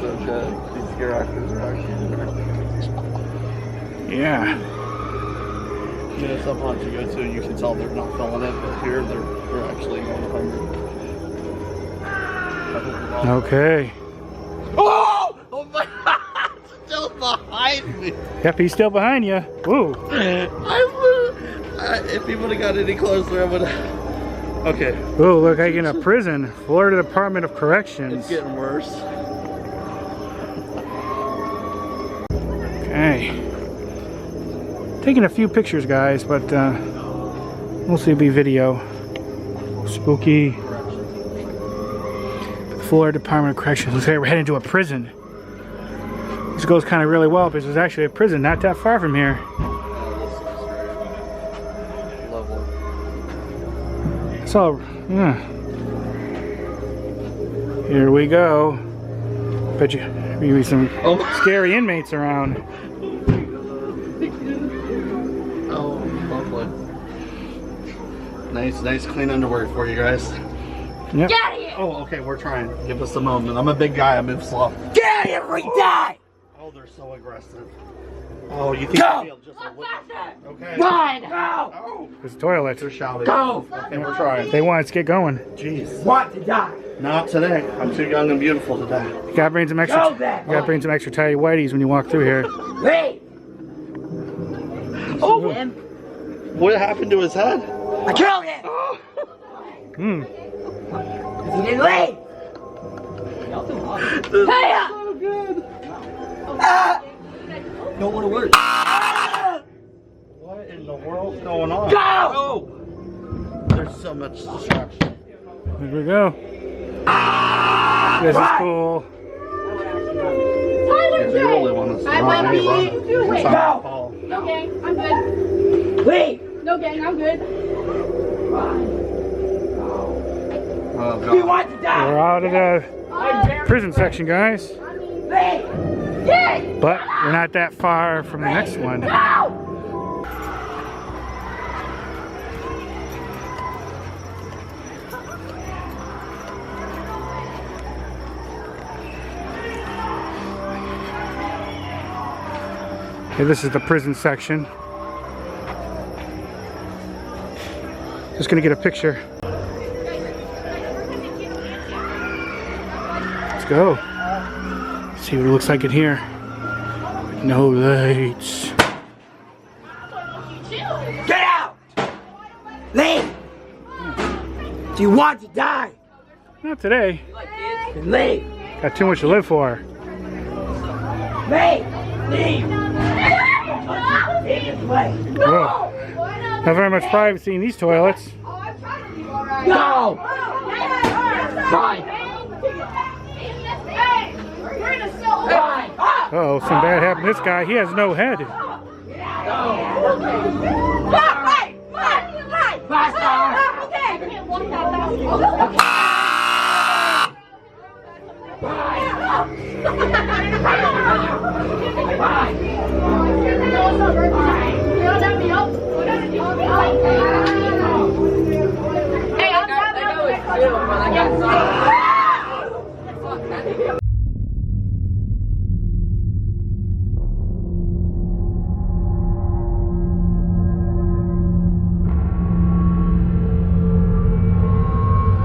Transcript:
so good. These scare actors are actually good. Yeah. You know, some haunts you go to, you can tell they're not filming it, but here they're actually 100. Okay. Oh! Oh my God! It's still behind me! Yep, he's still behind you. Woo! If he would have got any closer, I would have. Okay. Oh, look like in a prison. Florida Department of Corrections. It's getting worse. Okay. Taking a few pictures, guys, but mostly be video. Spooky. Florida Department of Corrections. Looks like we're heading to a prison. This goes kind of really well because there's actually a prison not that far from here. So, yeah. Here we go. Bet you maybe some scary inmates around. Oh, lovely. Nice clean underwear for you guys. Yep. Get out of here! Oh, okay, we're trying. Give us a moment. I'm a big guy. I move slow. Get out of here or you die! Oh, they're so aggressive. Oh, you think Go! you'll just okay. Run! Go! Oh, There's a toilet. they're shouting. Go! Okay, we're trying. They want us to get going. Jeez. Want to die? Not today. I'm too young and beautiful today. You gotta bring some extra. Go then. You gotta bring some extra tidy whities when you walk through here. Leave! Oh, him! What happened to his head? I killed him! Hmm. If you didn't leave! Hey up! So good. Don't want to work. What in the world's going on? Go! Oh! There's so much distraction. Here we go. This is cool. They really want us to run. went Hey, run. to do it. It's not my Go! fault. No gang, I'm good. Leave! No gang, I'm good. Oh, Do you God. want to die? We're out of the prison section, guys. Leave! Get! But we're not that far from the next one. Go! Okay, this is the prison section. Just gonna get a picture. Let's go. See what it looks like in here. No lights. Get out! Leave! Do you want to die? Not today. Then leave! Got too much to live for. Leave! Leave! Leave this way! Whoa. Not very much privacy in these toilets. Go! Fine! Fine! Uh-oh, some bad happened to this guy. He has no head. Hey, I'm